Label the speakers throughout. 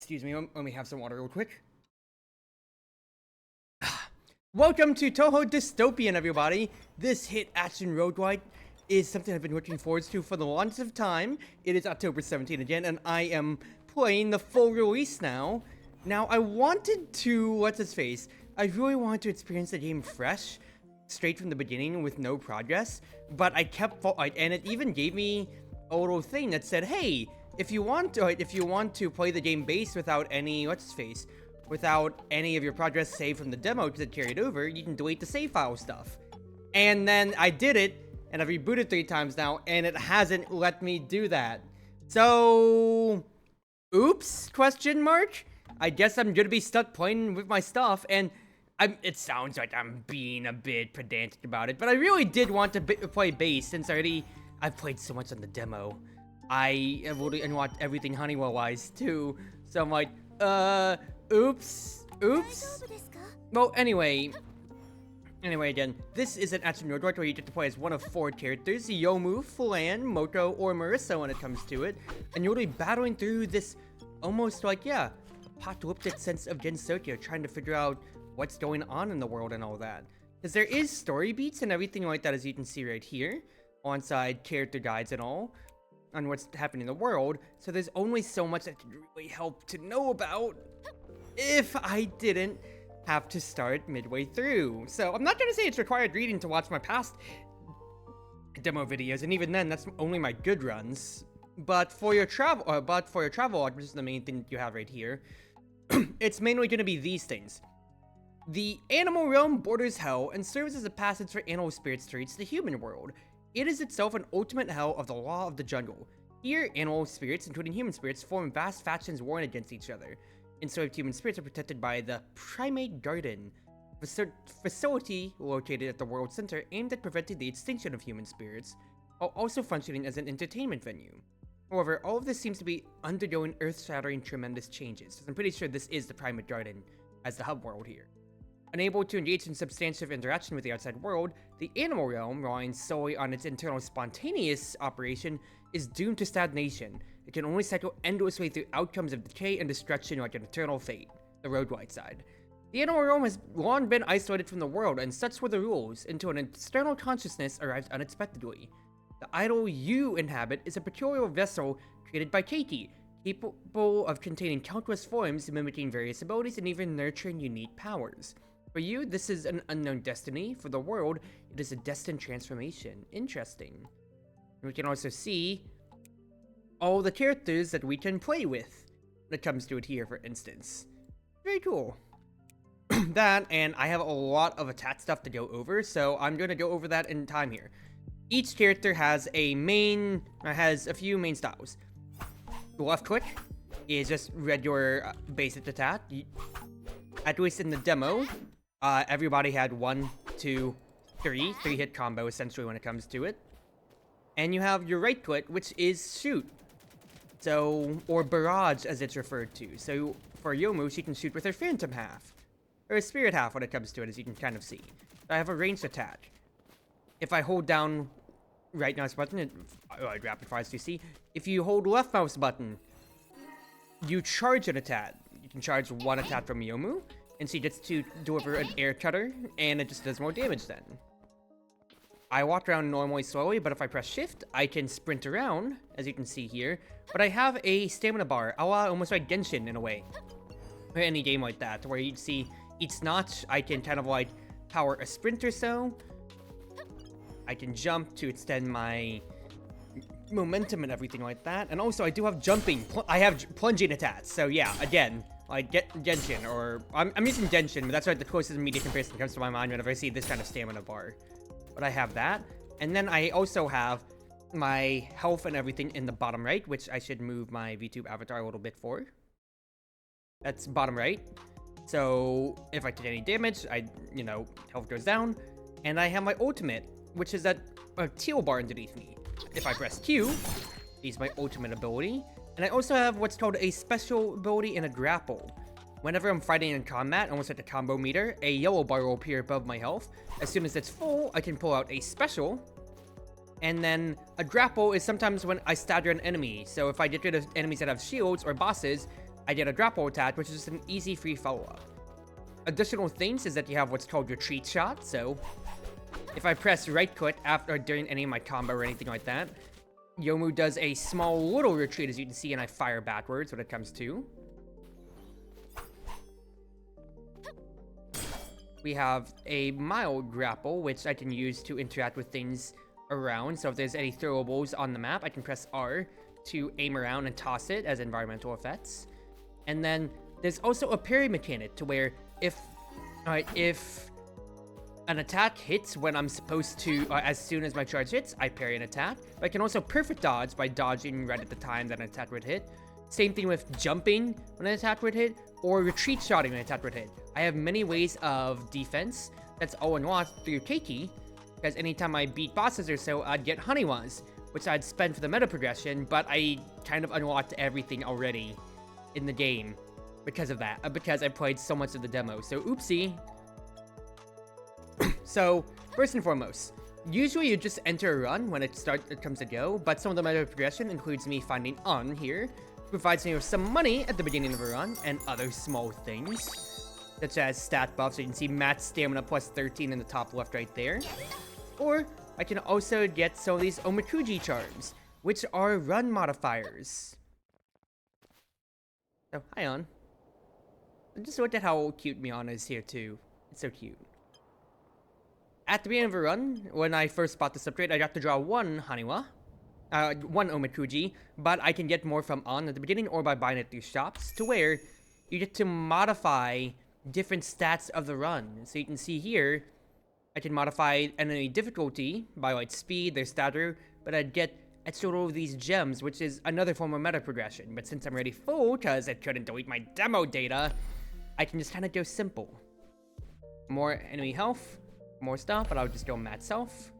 Speaker 1: Excuse me, let me have some water real quick. Welcome to Touhou Dystopian, everybody. This hit action roguelike is something I've been looking forward to for the longest of time. It is October 17th again, and I am playing the full release now. Now, I wanted to, what's-his-face? I really wanted to experience the game fresh, straight from the beginning with no progress, but I kept, and it even gave me a little thing that said, hey, if you want to play the game base without any, without any of your progress saved from the demo because it carried over, you can delete the save file stuff. And then I did it, and I've rebooted 3 times now, and it hasn't let me do that. So, oops, question mark? I guess I'm gonna be stuck playing with my stuff, and it sounds like I'm being a bit pedantic about it, but I really did want to play base since I've played so much on the demo. I have already unlocked everything Honeywell-wise, too. So I'm like, oops. Well, anyway, again, this is an action roguelike where you get to play as one of 4 characters, Yomu, Flan, Moko, or Marissa when it comes to it. And you'll be battling through this almost like, yeah, apocalyptic sense of Gensokia, trying to figure out what's going on in the world and all that. Because there is story beats and everything like that, as you can see right here, alongside character guides and all, on what's happening in the world, so there's only so much that could really help to know about if I didn't have to start midway through. So I'm not gonna say it's required reading to watch my past demo videos, and even then, that's only my good runs. But for your travel, log, which is the main thing you have right here, it's mainly gonna be these things. The animal realm borders hell and serves as a passage for animal spirits to reach the human world. It is itself an ultimate hell of the law of the jungle. Here, animal spirits, including human spirits, form vast factions warring against each other. Enslaved human spirits are protected by the Primate Garden, facility located at the world center aimed at preventing the extinction of human spirits, while also functioning as an entertainment venue. However, all of this seems to be undergoing earth-shattering tremendous changes, so I'm pretty sure this is the Primate Garden as the hub world here. Unable to engage in substantive interaction with the outside world, the animal realm, relying solely on its internal spontaneous operation, is doomed to stagnation. It can only cycle endlessly through outcomes of decay and destruction like an eternal fate, the roguelike side. The animal realm has long been isolated from the world, and such were the rules, until an external consciousness arrives unexpectedly. The idol you inhabit is a peculiar vessel created by Katie, capable of containing countless forms, mimicking various abilities, and even nurturing unique powers. For you, this is an unknown destiny. For the world, it is a destined transformation. Interesting. And we can also see all the characters that we can play with when it comes to it here, for instance. Very cool. That, and I have a lot of attack stuff to go over, so I'm going to go over that in time here. Each character has a few main styles. The left click is just regular basic attack. At least in the demo, everybody had 1, 2, 3 hit combo essentially when it comes to it. And you have your right click, which is shoot. So, or barrage as it's referred to. So for Yomu, she can shoot with her phantom half. Or spirit half when it comes to it, as you can kind of see. I have a ranged attack. If I hold down right mouse button, it rapid fires, you see. If you hold left mouse button, you charge an attack. You can charge 1 attack from Yomu, and she gets to deliver an air cutter, and it just does more damage then. I walk around normally slowly, but if I press shift, I can sprint around, as you can see here. But I have a stamina bar, almost like Genshin in a way. Or any game like that, where you'd see each notch, I can kind of like power a sprint or so. I can jump to extend my momentum and everything like that. And also, I do have jumping. I have plunging attacks. So yeah, again, like Genshin, or I'm using Genshin, but that's like the closest immediate comparison that comes to my mind whenever I see this kind of stamina bar. But I have that, and then I also have my health and everything in the bottom right, which I should move my VTube avatar a little bit for. That's bottom right. So if I take any damage, health goes down, and I have my ultimate, which is that teal bar underneath me. If I press Q, is my ultimate ability. And I also have what's called a special ability and a grapple. Whenever I'm fighting in combat, almost like a combo meter, a yellow bar will appear above my health. As soon as it's full, I can pull out a special. And then a grapple is sometimes when I stagger an enemy. So if I get rid of enemies that have shields or bosses, I get a grapple attack, which is just an easy free follow-up. Additional things is that you have what's called retreat shot, so if I press right click after during any of my combo or anything like that, Yomu does a small little retreat, as you can see, and I fire backwards when it comes to. We have a mild grapple, which I can use to interact with things around. So if there's any throwables on the map, I can press R to aim around and toss it as environmental effects. And then there's also a parry mechanic to where if an attack hits when I'm supposed to, as soon as my charge hits, I parry an attack. But I can also perfect dodge by dodging right at the time that an attack would hit. Same thing with jumping when an attack would hit, or retreat shotting when an attack would hit. I have many ways of defense that's all unlocked through Keiki, because anytime I beat bosses or so, I'd get Haniwas, which I'd spend for the meta progression, but I kind of unlocked everything already in the game because of that, because I played so much of the demo, so oopsie. So, first and foremost, usually you just enter a run when it comes to go, but some of the meta progression includes me finding On here, provides me with some money at the beginning of a run, and other small things, such as stat buffs. So you can see max stamina plus 13 in the top left right there. Or I can also get some of these Omikuji charms, which are run modifiers. So, hi On. Just look at how cute Miana is here too. It's so cute. At the beginning of a run, when I first bought this upgrade, I got to draw one Haniwa. One Omikuji, but I can get more from On at the beginning or by buying it through shops, to where you get to modify different stats of the run. So you can see here, I can modify enemy difficulty by like speed, their stature, but I'd get extra of these gems, which is another form of meta progression. But since I'm already full, because I couldn't delete my demo data, I can just kind of go simple. More enemy health, more stuff, but I'll just go max health.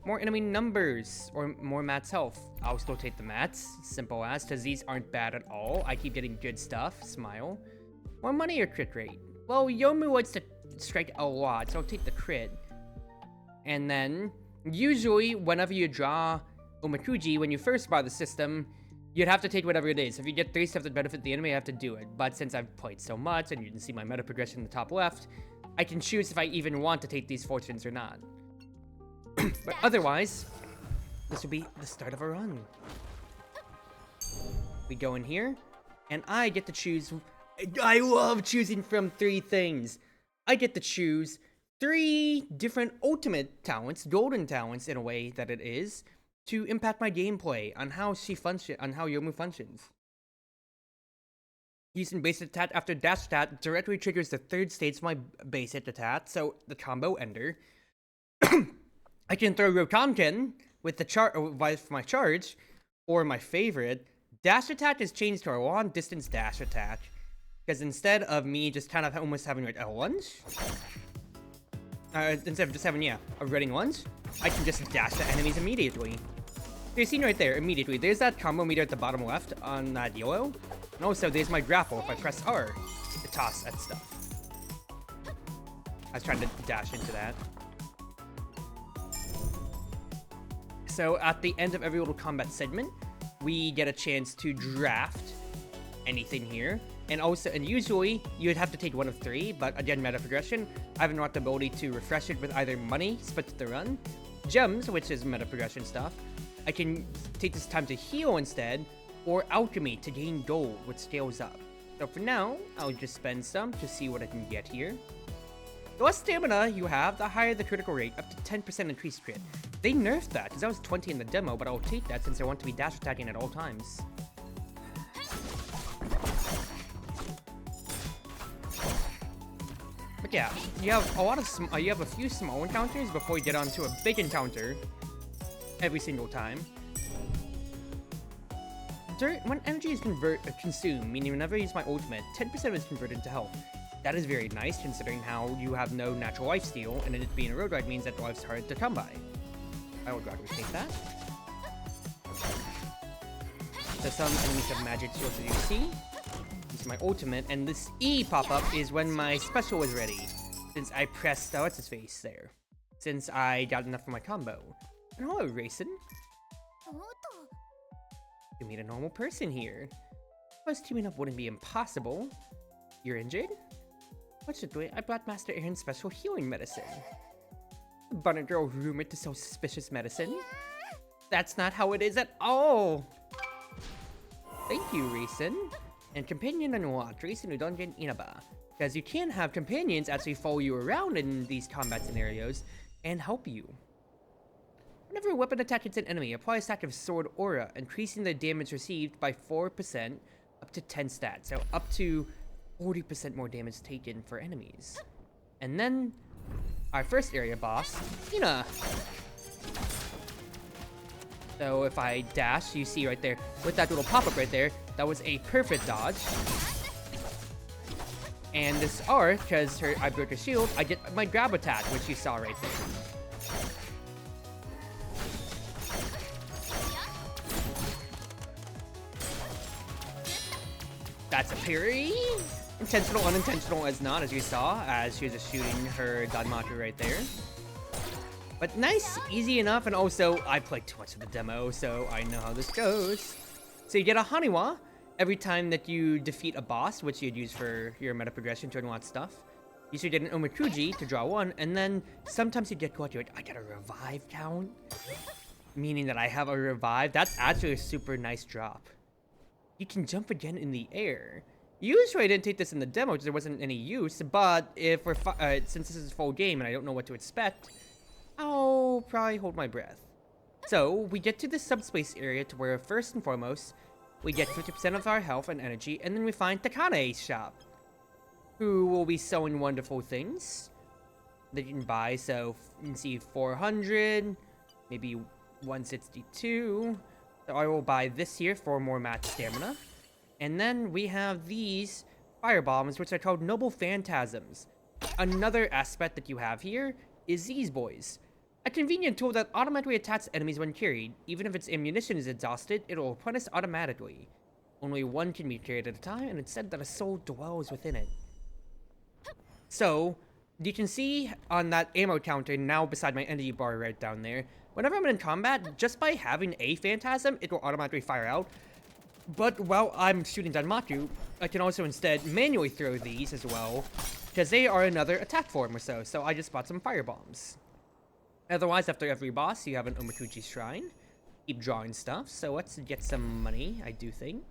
Speaker 1: More enemy numbers, or more mats health. I'll still take the mats, simple as, because these aren't bad at all. I keep getting good stuff, smile. More money or crit rate? Well, Yomu likes to strike a lot, so I'll take the crit. And then, usually, whenever you draw Omikuji, when you first buy the system, you'd have to take whatever it is. If you get 3 stuff that benefit the enemy, I have to do it. But since I've played so much, and you can see my meta progression in the top left, I can choose if I even want to take these fortunes or not. But otherwise, this will be the start of a run. We go in here, and I get to choose. I love choosing from 3 things. I get to choose 3 different ultimate talents, golden talents in a way that it is, to impact my gameplay on how Yomu functions. Using base attack after dash attack directly triggers the 3rd stage of my base hit attack, so the combo ender. I can throw Rokanken with my charge, or my favorite, dash attack is changed to a long distance dash attack, because instead of me just kind of almost having like a lunge, instead of just having a running lunge, I can just dash at enemies immediately. You're seeing right there immediately. There's that combo meter at the bottom left on that yellow, and also there's my grapple if I press R to toss at stuff. I was trying to dash into that. So at the end of every little combat segment, we get a chance to draft anything here. And usually you'd have to take one of 3, but again, meta progression, I have unlocked the ability to refresh it with either money, split to the run, gems, which is meta progression stuff. I can take this time to heal instead, or alchemy to gain gold, which scales up. So for now, I'll just spend some to see what I can get here. The less stamina you have, the higher the critical rate, up to 10% increased crit. They nerfed that, because that was 20 in the demo, but I'll take that since I want to be dash attacking at all times. But yeah, you have a few small encounters before you get onto a big encounter every single time. When energy is consumed, meaning whenever I use my ultimate, 10% is converted into health. That is very nice, considering how you have no natural life steal, and it being a roguelike means that life's hard to come by. I would gladly take that. So some enemies have magic shields, as you see. This is my ultimate, and this E pop-up is when my special is ready. Since I pressed, what's his face there? Since I got enough for my combo. And hello, Raisin. You meet a normal person here. Plus, teaming up wouldn't be impossible. You're injured? What should we? I brought Master Aaron's special healing medicine. Bonnet girl rumored to sell suspicious medicine. That's not how it is at all. Thank you, Reason. And companion unlocked, Reason Udongen Inaba. Because you can have companions actually follow you around in these combat scenarios and help you. Whenever a weapon attaches an enemy, apply a stack of Sword Aura, increasing the damage received by 4% up to 10 stats. So up to 40% more damage taken for enemies. And then our first area boss, Hina. So if I dash, you see right there, with that little pop-up right there, that was a perfect dodge. And this R, because I broke her shield, I get my grab attack, which you saw right there. That's a parry. Intentional, unintentional as not, as you saw, as she was just shooting her Danmaku right there. But nice, easy enough, and also, I played too much of the demo, so I know how this goes. So you get a Haniwa every time that you defeat a boss, which you'd use for your meta progression to unlock stuff. You should get an Omakuji to draw one, and then sometimes you get what you're like, I get a revive count? Meaning that I have a revive. That's actually a super nice drop. You can jump again in the air. Usually I didn't take this in the demo because there wasn't any use, but if we're since this is a full game and I don't know what to expect, I'll probably hold my breath. So we get to the subspace area to where first and foremost, we get 50% of our health and energy, and then we find Takane's shop, who will be selling wonderful things that you can buy. So you can see 400, maybe 162. So I will buy this here for more match stamina. And then we have these fire bombs, which are called Noble Phantasms. Another aspect that you have here is these boys. A convenient tool that automatically attacks enemies when carried. Even if its ammunition is exhausted, it will replenish automatically. Only one can be carried at a time, and it's said that a soul dwells within it. So, you can see on that ammo counter now beside my energy bar right down there, whenever I'm in combat, just by having a Phantasm, it will automatically fire out. But while I'm shooting Danmaku, I can also instead manually throw these as well, because they are another attack form or so. So I just bought some fire bombs. Otherwise, after every boss, you have an Omakuji Shrine. Keep drawing stuff, so let's get some money, I do think.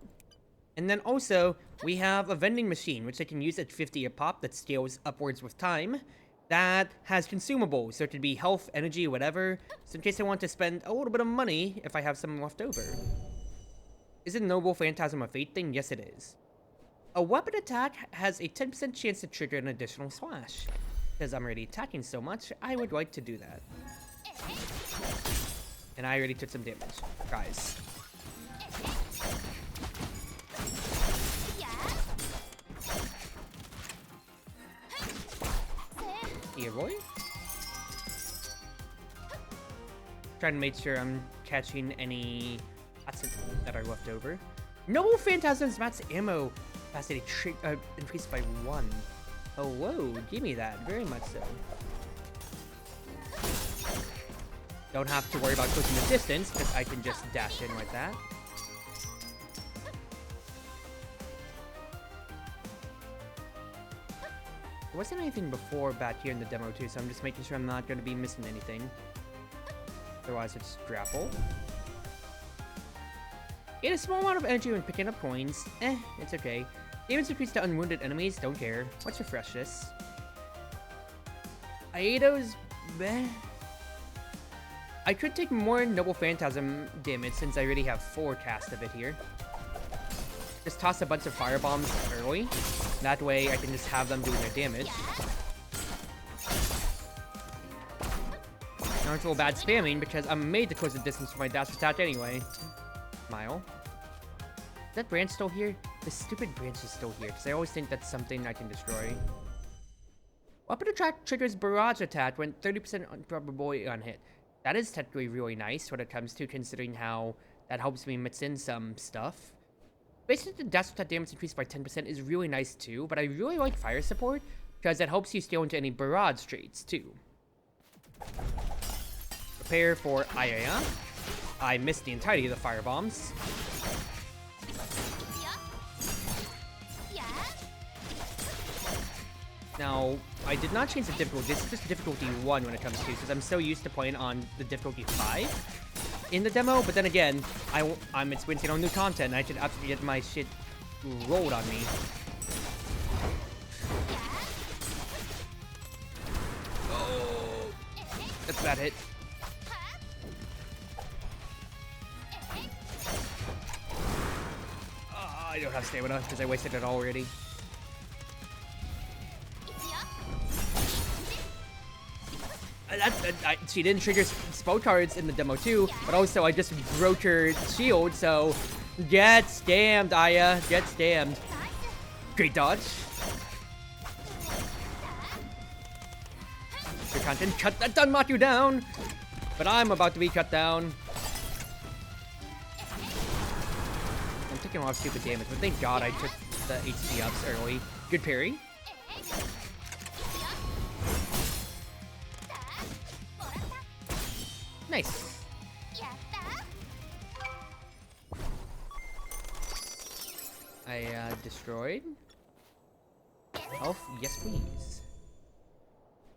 Speaker 1: And then also, we have a vending machine, which I can use at 50 a pop that scales upwards with time. That has consumables, so it could be health, energy, whatever. So in case I want to spend a little bit of money, if I have some left over. Is it Noble Phantasm a Fate thing? Yes, it is. A weapon attack has a 10% chance to trigger an additional slash. Because I'm already attacking so much, I would like to do that. And I already took some damage. Guys. Here, boy. Trying to make sure I'm catching any assets that are left over. Noble Phantasm's max ammo capacity increased by 1. Oh, whoa, give me that. Very much so. Don't have to worry about closing the distance, because I can just dash in like that. There wasn't anything before back here in the demo too, so I'm just making sure I'm not going to be missing anything. Otherwise, it's grapple. Get a small amount of energy when picking up coins. It's okay. Damage increased to unwounded enemies, don't care. Let's refresh this. Aido's meh. I could take more Noble Phantasm damage since I already have 4 casts of it here. Just toss a bunch of fire bombs early. That way I can just have them doing their damage. Now it's a little bad spamming because I'm made to close the distance for my dash attack anyway. Smile. Is that branch still here? This stupid branch is still here because I always think that's something I can destroy. Weapon attack triggers barrage attack when 30% probability on hit. That is technically really nice when it comes to considering how that helps me mix in some stuff. Basically, the dash attack damage increased by 10% is really nice too, but I really like fire support because it helps you scale into any barrage traits too. Prepare for Ayaya. I missed the entirety of the fire bombs. Now, I did not change the difficulty. This is just difficulty 1 when it comes to, because I'm so used to playing on the difficulty 5 in the demo. But then again, I'm experiencing on new content, and I should absolutely get my shit rolled on me. Oh, that's a bad hit. I don't have stamina because I wasted it already. She didn't trigger spell cards in the demo too, but also I just broke her shield, so get scammed, Aya. Get scammed. Great dodge. Your content cut that done knock you down, but I'm about to be cut down. I'm taking a lot of stupid damage, but thank God I took the HP ups early. Good parry. Nice. I destroyed. Health, yes please.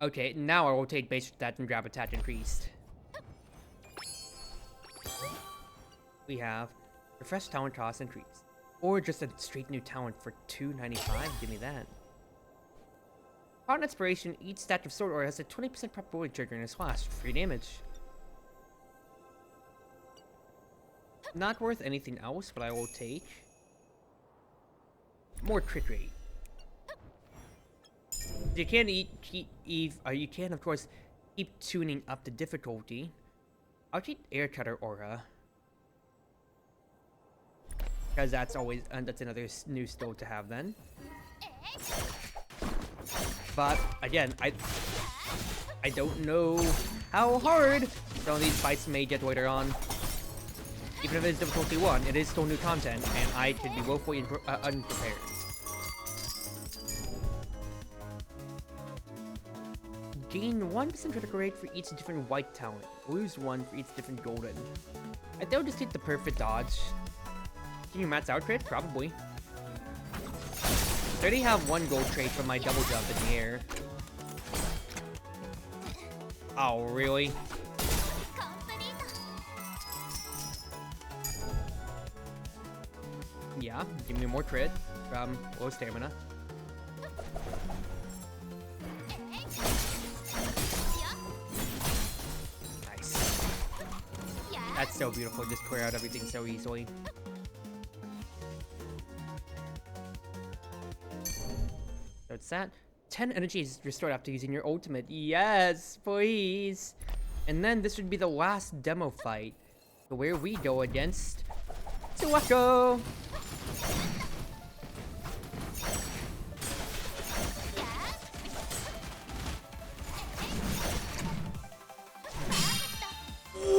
Speaker 1: Okay, now I will take base stat and grab attack increased. We have refresh talent cost increased, or just a straight new talent for $2.95. Give me that. Upon expiration, each stat of sword aura has a 20% probability triggering a slash. Free damage. Not worth anything else, but I will take more crit rate. You can you can of course keep tuning up the difficulty. I'll keep air cutter aura because that's always that's another new skill to have then. But again, I don't know how hard some of these fights may get later on. Even if it is difficulty 1, it is still new content, and I could be woefully unprepared. Gain 1% critical rate for each different white talent. Lose 1 for each different golden. I think I'll just take the perfect dodge. Can you max out crit? Probably. I already have 1 gold trait from my double jump in the air. Oh, really? Yeah, give me more crit from low stamina. Nice. That's so beautiful, just clear out everything so easily. So it's that. 10 energy is restored after using your ultimate. Yes, please. And then this would be the last demo fight, where we go against Touhou.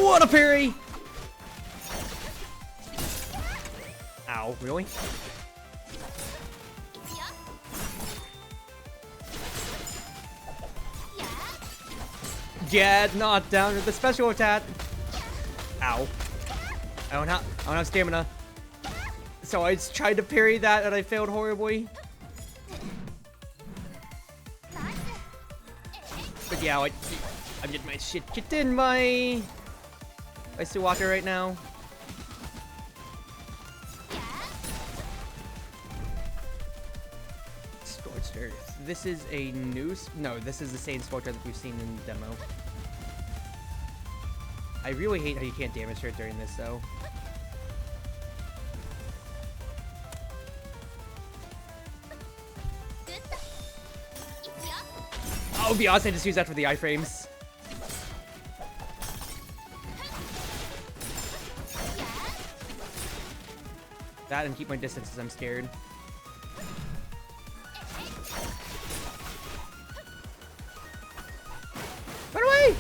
Speaker 1: What a parry! Ow, really? Get knocked down with the special attack. Ow. I don't have stamina. So I tried to parry that and I failed horribly. But yeah, I'm getting my shit kicked in by Touhou right now. Scorched Earth. This is a new... No, this is the same Scorched Earth that we've seen in the demo. I really hate how you can't damage her during this, though. Oh, it'd be awesome to just use that for the iframes. That and keep my distance because I'm scared. Run away!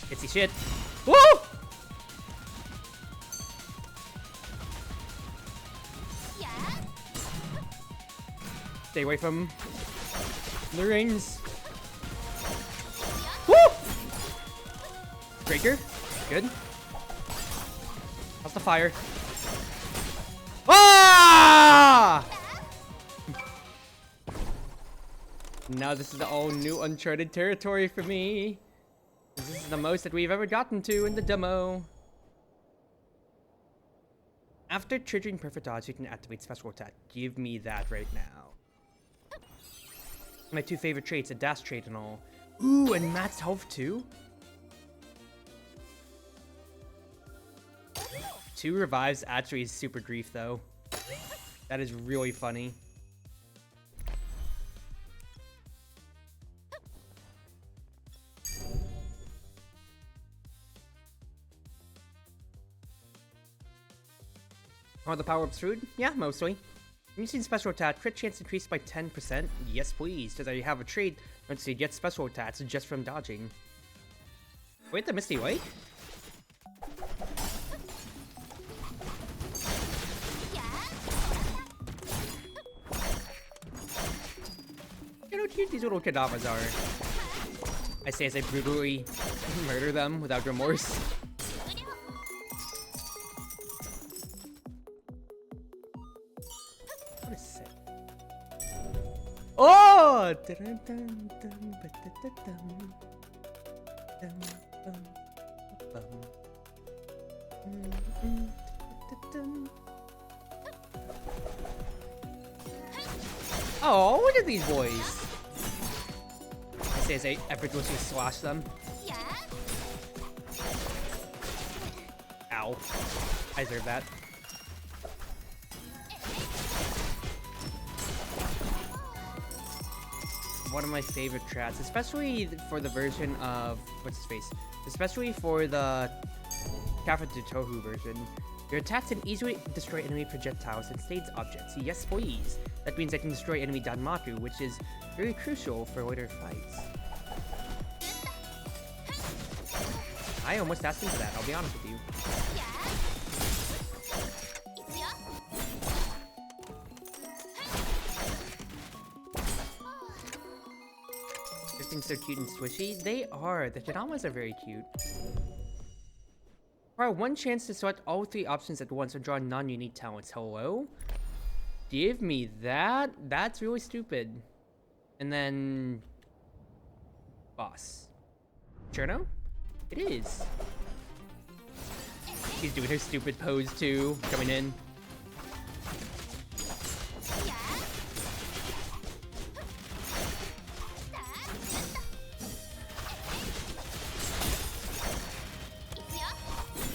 Speaker 1: Itsy shit. Woo! Stay away from the rings. Woo! Breaker. Good. How's the fire? Now this is all new uncharted territory for me. This is the most that we've ever gotten to in the demo. After triggering perfect dodge, you can activate special attack. Give me that right now. My two favorite traits, a dash trait and all. Ooh, and max health too? 2 revives actually is super grief though. That is really funny. Are the power-ups food? Yeah, mostly. Using special attack, crit chance increased by 10%. Yes, please. Does I have a trait? Let's see, get special attacks just from dodging. Wait, the Misty Wake? You know how cute these little cadavers are. I say as I brutally murder them without remorse. Oh! Oh, look at these boys! I say as I effortlessly slash them. Ow. I deserve that. One of my favorite strats, especially for the version of what's his face, especially for the Captain Touhou version. Your attacks can easily destroy enemy projectiles and stage objects. Yes, please. That means I can destroy enemy Danmaku, which is very crucial for later fights. I almost asked him for that, I'll be honest with you. So cute and swishy. They are. The Tadamas are very cute. Alright, one chance to select all 3 options at once or draw non-unique talents. Hello? Give me that? That's really stupid. And then... boss. Cherno? It is. She's doing her stupid pose too, coming in.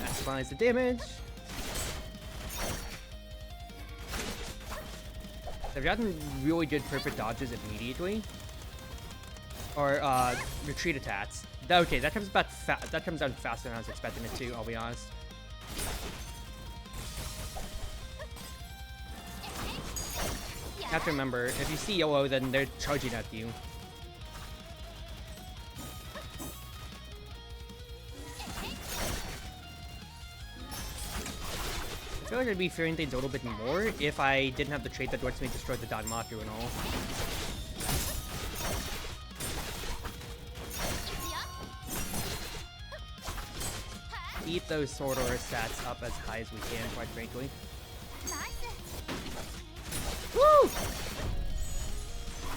Speaker 1: Maximize the damage. I've gotten really good perfect dodges immediately. Or retreat attacks. Okay, that comes back that comes down faster than I was expecting it to, I'll be honest. You have to remember, if you see yellow, then they're charging at you. I feel like I'd be fearing things a little bit more if I didn't have the trait that lets me destroy the Danmaku and all. Keep those sword aura stats up as high as we can, quite frankly. Woo!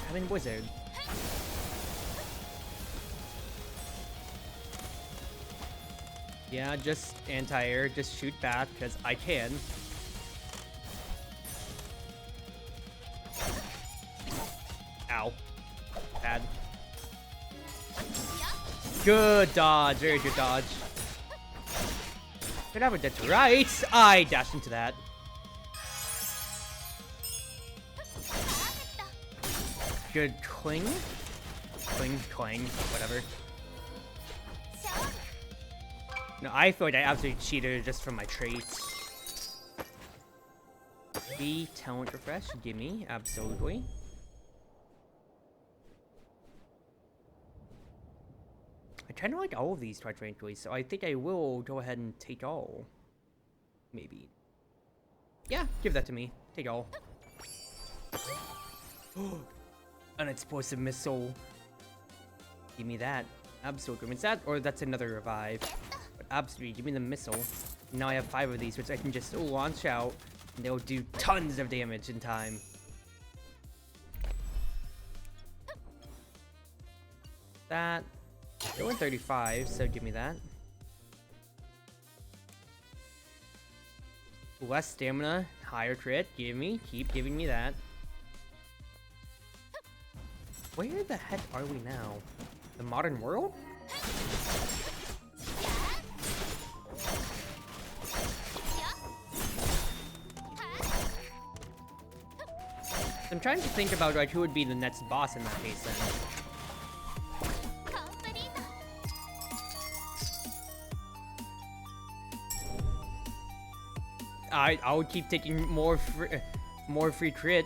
Speaker 1: I mean, wizard. Yeah, just anti-air, just shoot back, because I can. Ow. Bad. Good dodge, very good dodge. Could have a dead to right. I dashed into that. Good cling. Cling, whatever. No, I feel like I absolutely cheated just from my traits. The talent refresh, gimme, absolutely. I kind of like all of these, quite frankly, so I think I will go ahead and take all. Maybe. Yeah, give that to me. Take all. An explosive missile. Give me that. Absolutely. Is that, or that's another revive? But absolutely, give me the missile. Now I have 5 of these, which I can just launch out, and they'll do tons of damage in time. That. Still 135, so give me that. Less stamina, higher crit. Keep giving me that. Where the heck are we now? The modern world? I'm trying to think about like who would be the next boss in that case then. I would keep taking more free crit.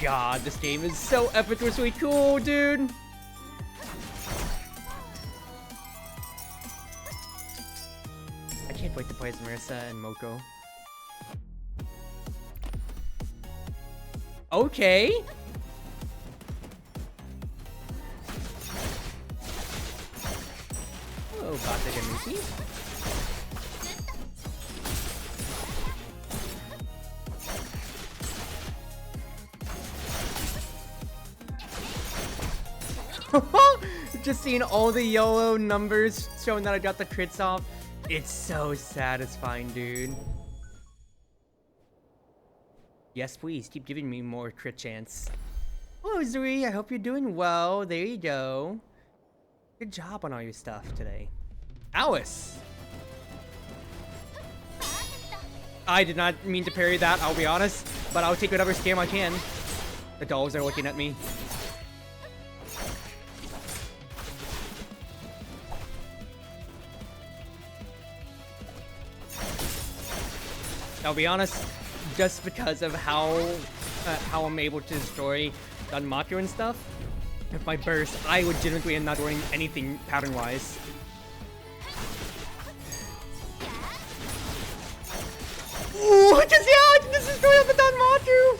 Speaker 1: God, this game is so epically cool, dude. I can't wait to play as Marissa and Moko. Okay. Oh, Bata Gamushi. Just seeing all the yellow numbers showing that I got the crits off. It's so satisfying, dude. Yes, please, keep giving me more crit chance. Hello, Zuri, I hope you're doing well. There you go. Good job on all your stuff today. Alice! I did not mean to parry that, I'll be honest, but I'll take whatever scam I can. The dolls are looking at me. I'll be honest, just because of how I'm able to destroy Danmaku and stuff, with my burst, I legitimately am not doing anything pattern-wise. Ooh, I can destroy the Danmaku!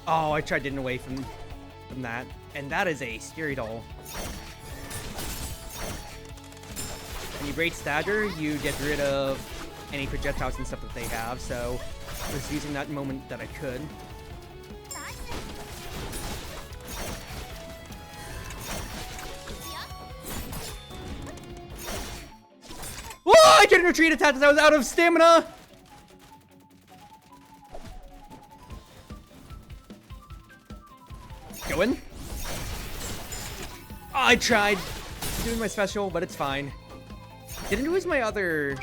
Speaker 1: Oh, I tried getting away from that, and that is a scary doll. When you break stagger, you get rid of any projectiles and stuff that they have, so I was using that moment that I could. Whoa! I couldn't retreat attack because I was out of stamina! Going. Oh, I tried doing my special, but it's fine. Didn't lose my other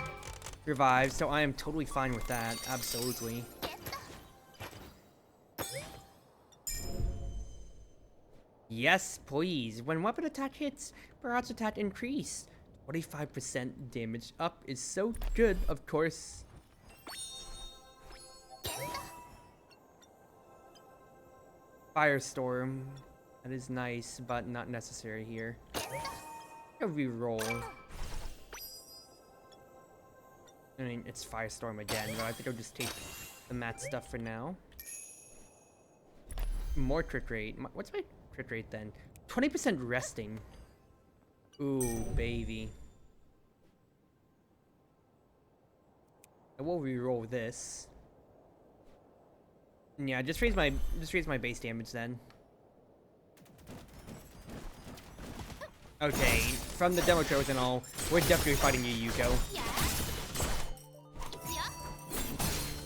Speaker 1: revive, so I am totally fine with that. Absolutely. Yes, please. When weapon attack hits, barrage attack increase. 25% damage up is so good, of course. Firestorm. That is nice, but not necessary here. A reroll. I mean, it's Firestorm again, but I think I'll just take the mat stuff for now. More crit rate. What's my crit rate then? 20% resting. Ooh, baby. I will reroll this. Yeah, just raise my base damage then. Okay, from the demo trailers and all, we're definitely fighting you, Yuko.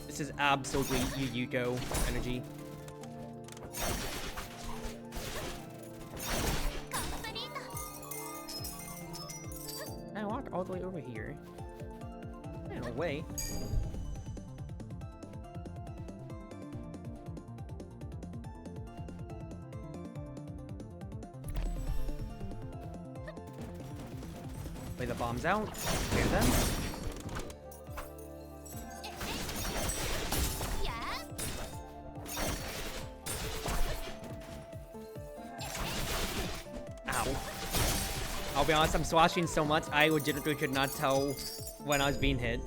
Speaker 1: This is absolutely Yuko energy. I walked all the way over here. Man, away. Play the bombs out. Clear them. I'll be honest, I'm swashing so much, I legitimately could not tell when I was being hit.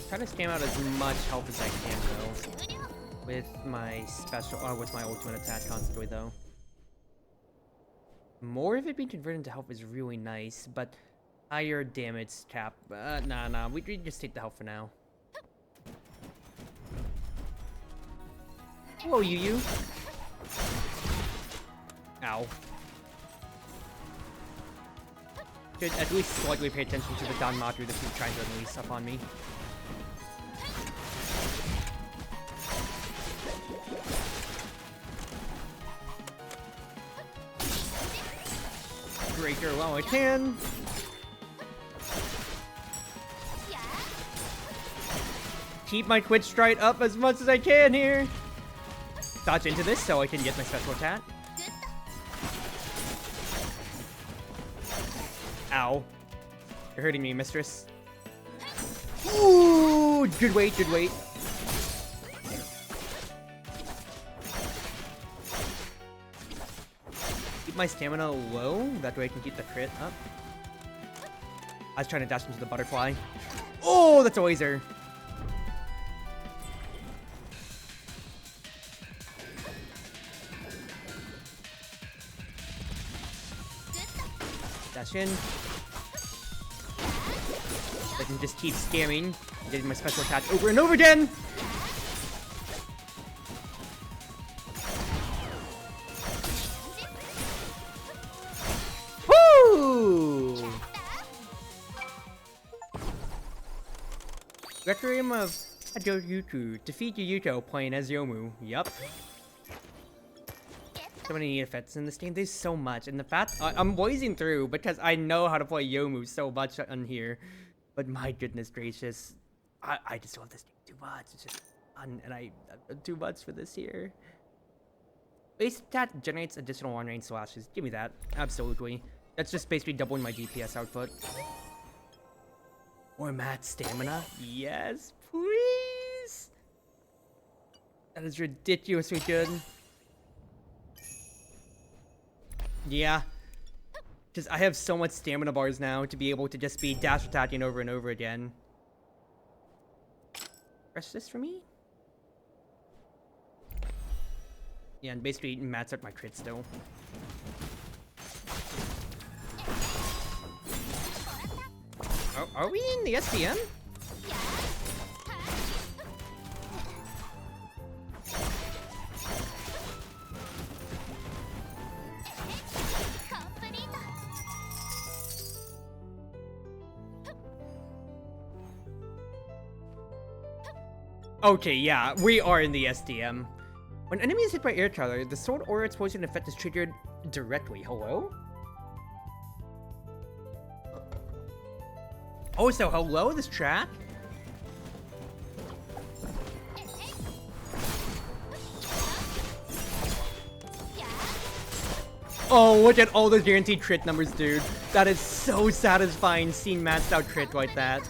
Speaker 1: Try trying to scam out as much health as I can though. With my special, with my ultimate attack constantly though. More of it being converted into health is really nice, but higher damage cap. Nah, we just take the health for now. Whoa, you. Ow. Should at least slightly pay attention to the Danmaku that keep trying to unleash stuff on me. Break her while I can. Keep my Twitch stride up as much as I can here. Dodge into this so I can get my special attack. Ow. You're hurting me, mistress. Ooh, good wait. Keep my stamina low, that way I can keep the crit up. I was trying to dash into the butterfly. Oh, that's a laser. Dash in. I can just keep scamming, getting my special attack over and over again. Woo! Requiem of Hadoryuku. Defeat Yuto playing as Yomu. Yup. So many effects in this game. There's so much, and the fact I'm blazing through because I know how to play Yomu so much on here. But my goodness gracious, I just love this game too much. It's just fun, and I've done too much for this here. Base attack generates additional long-range slashes. Give me that, absolutely. That's just basically doubling my DPS output. More max stamina, yes, please. That is ridiculously good. Yeah. Because I have so much stamina bars now to be able to just be dash attacking over and over again. Press this for me? Yeah, and basically mats out my crit still. Oh, are we in the SDM? Okay, yeah, we are in the SDM. When enemy is hit by air charger, the sword aura explosion effect is triggered directly. Hello? Oh, so hello, this track? Oh, look at all those guaranteed crit numbers, dude. That is so satisfying seeing maxed out crit like that.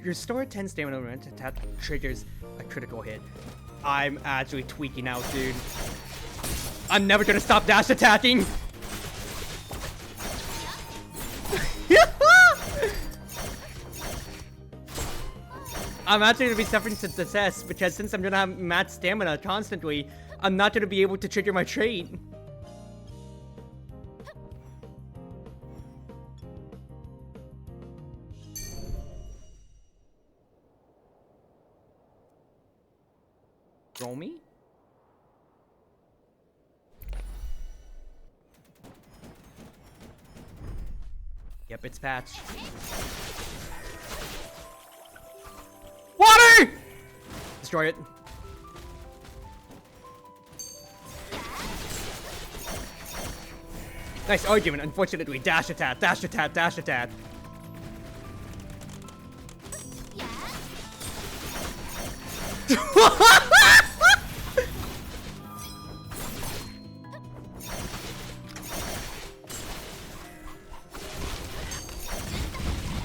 Speaker 1: Restore 10 stamina when attack triggers a critical hit. I'm actually tweaking out, dude. I'm never gonna stop dash attacking! I'm actually gonna be suffering some success because since I'm gonna have max stamina constantly, I'm not gonna be able to trigger my trait. Roll me? Yep, it's patched. Water! Destroy it. Nice argument. Unfortunately, dash attack, dash attack, dash attack.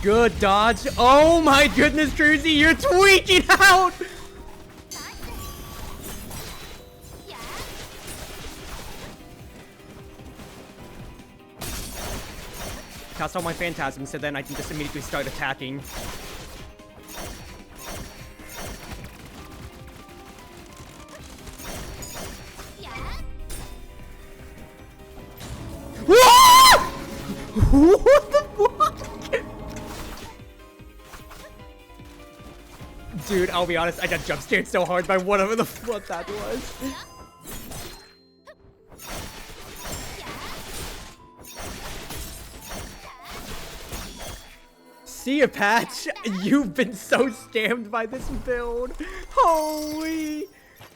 Speaker 1: Good dodge. Oh my goodness, Truzy, you're tweaking out! cast all my phantasms, so then I can just immediately start attacking. What the fuck? Dude, I'll be honest, I got jump scared so hard by whatever the fuck that was. See ya, Patch. You've been so scammed by this build. Holy.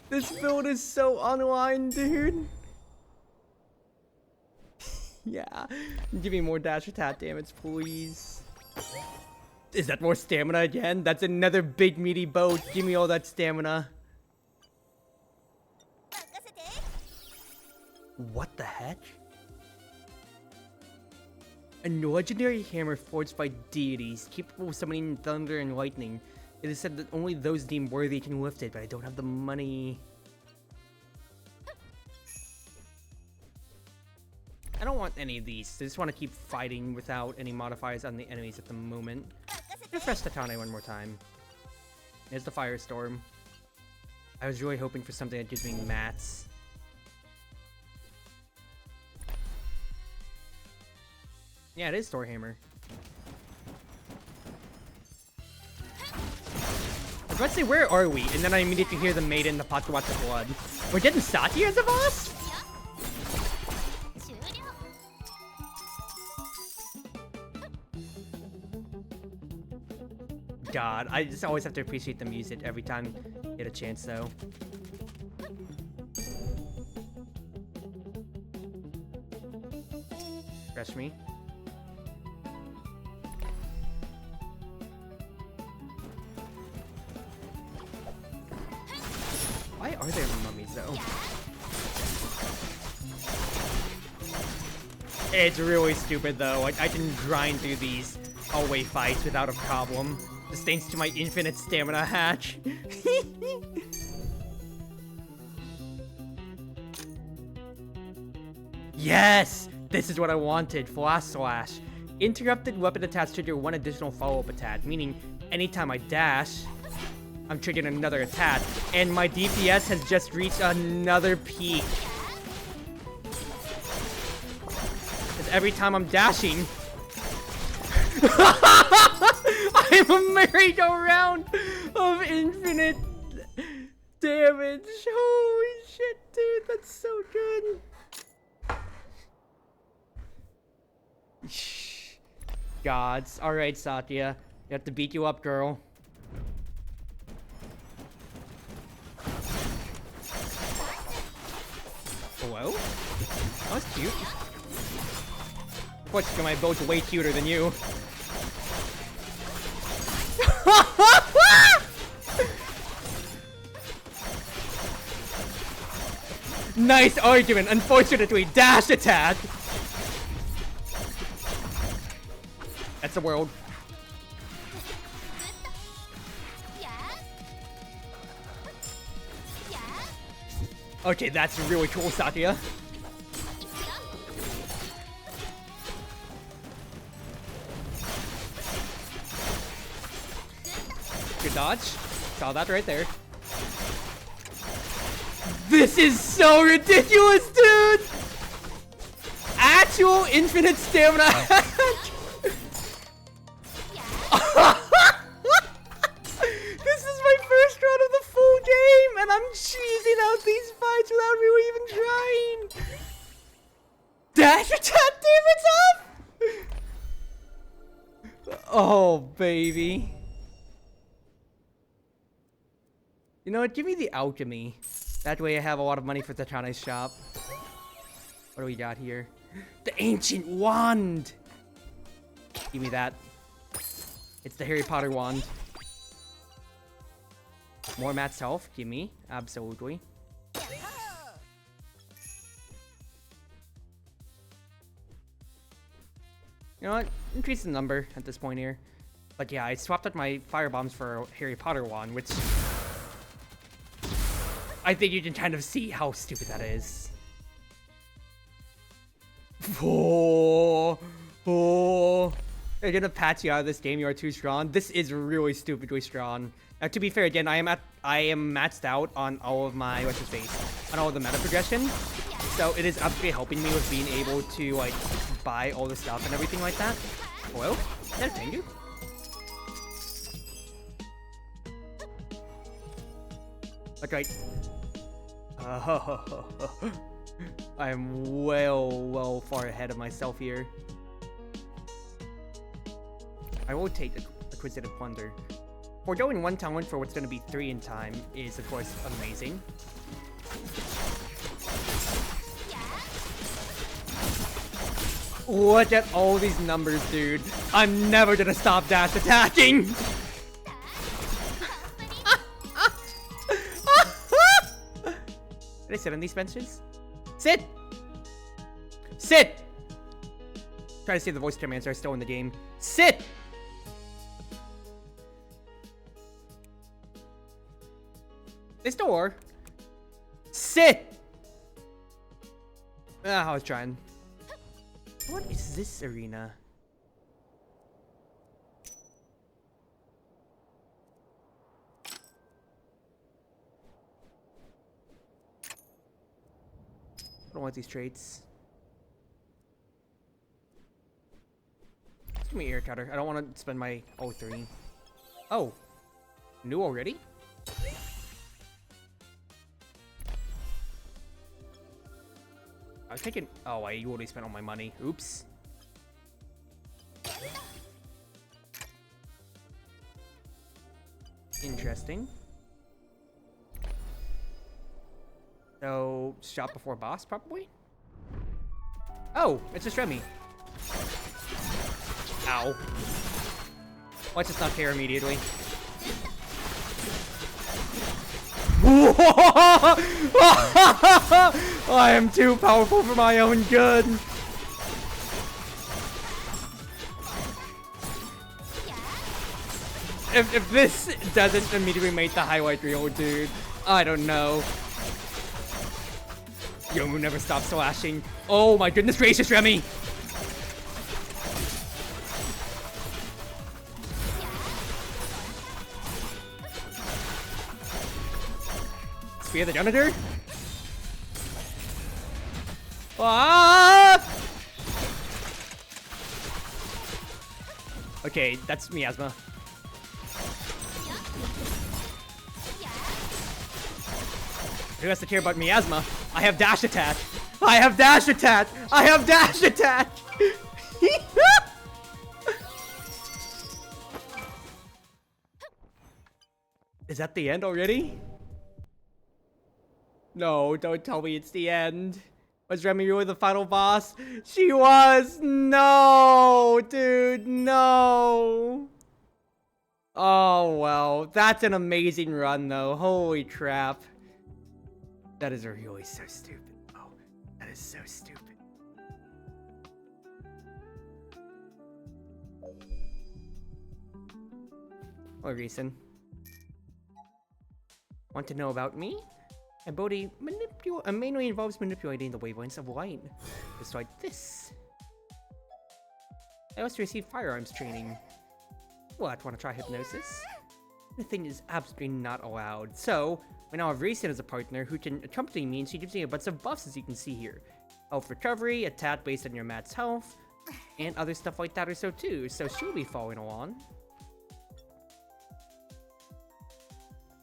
Speaker 1: This build is so online, dude. Yeah. Give me more dash attack damage, please. Is that more stamina again? That's another big meaty bow. Give me all that stamina. What the heck? A legendary hammer forged by deities, capable of summoning thunder and lightning. It is said that only those deemed worthy can lift it, but I don't have the money. I don't want any of these. I just want to keep fighting without any modifiers on the enemies at the moment. Refresh Tatane one more time. There's the Firestorm. I was really hoping for something that gives me mats. Yeah, it is Thorhammer. I was about to say, where are we? And then I immediately hear the Maid in the pot to watch the blood. We're getting Satya as a boss? God, I just always have to appreciate the music every time I get a chance, though. Refresh me. Why are there mummies, though? It's really stupid, though. I can grind through these hallway fights without a problem. Just thanks to my infinite stamina hatch. Yes! This is what I wanted. Flash Slash. Interrupted weapon attacks trigger one additional follow-up attack, meaning anytime I dash, I'm triggering another attack. And my DPS has just reached another peak. Because every time I'm dashing, I'm a merry-go-round of infinite damage. Holy shit, dude, that's so good. Gods. Alright, Satya. You have to beat you up, girl. Hello? That was cute. Unfortunately, my boat's way cuter than you. Nice argument. Unfortunately, dash attack. That's the world. Okay, that's really cool, Satya. Good dodge. Saw that right there. This is so ridiculous, dude! Actual infinite stamina. This is my first run of the full game, and I'm cheesing out these fights without really even trying. Dash attack damage up! Oh, baby. You know what? Give me the alchemy. That way I have a lot of money for Tatane's shop. What do we got here? The ancient wand! Give me that. It's the Harry Potter wand. More Matt's health. Give me. Absolutely. You know what? Increase the number at this point here. But yeah, I swapped out my fire bombs for a Harry Potter wand, which I think you can kind of see how stupid that is. Oh, Oh, they're gonna patch you out of this game. You are too strong. This is really stupidly strong. To be fair, again, I am maxed out on all of my on all of the meta progression. So it is absolutely helping me with being able to like buy all the stuff and everything like that. Hello? No, thank you. Okay. I am well far ahead of myself here. I will take Acquisitive Plunder. Foregoing 1 talent for what's going to be 3 in time is, of course, amazing. Look at all these numbers, dude. I'm never going to stop dash attacking! Did I sit on these benches? Sit! Sit! Try to see if the voice commands are still in the game. Sit! They still are. Sit! Ah, I was trying. What is this arena? I don't want these traits. Give me air cutter. I don't want to spend my O3. Oh. New already? I was thinking. Oh, I already spent all my money. Oops. Interesting. So, shop before boss, probably? Oh, it's just Remy. Ow. Let's just not care immediately. I am too powerful for my own good. If this doesn't immediately make the highlight reel, dude, I don't know. Yomu never stops slashing. Oh my goodness gracious, Remy! Spear the janitor? Ah! Okay, that's miasma. Who has to care about miasma? I have dash attack. I have dash attack. I have dash attack. Is that the end already? No, don't tell me it's the end. Was Remy really the final boss? She was! No! Dude, no! Oh, well. That's an amazing run, though. Holy crap. That is really so stupid. Oh, that is so stupid. What reason? Want to know about me? Ability mainly involves manipulating the wavelengths of light. Just like this. I also received firearms training. What, want to try hypnosis? The thing is absolutely not allowed. So, we now have Racing as a partner who can accompany me, and she gives me a bunch of buffs as you can see here. Health recovery, attack based on your mat's health, and other stuff like that or so too. So she'll be following along.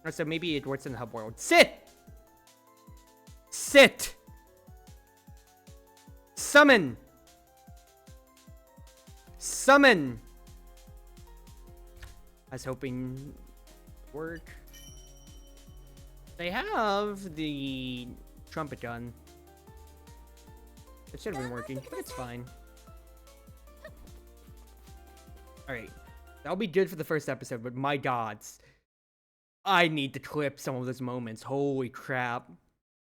Speaker 1: Or so maybe it works in the hub world. Sit! Sit! Summon! Summon! I was hoping work. They have the trumpet gun. It should have been working, but it's fine. Alright. That'll be good for the first episode, but my gods. I need to clip some of those moments. Holy crap.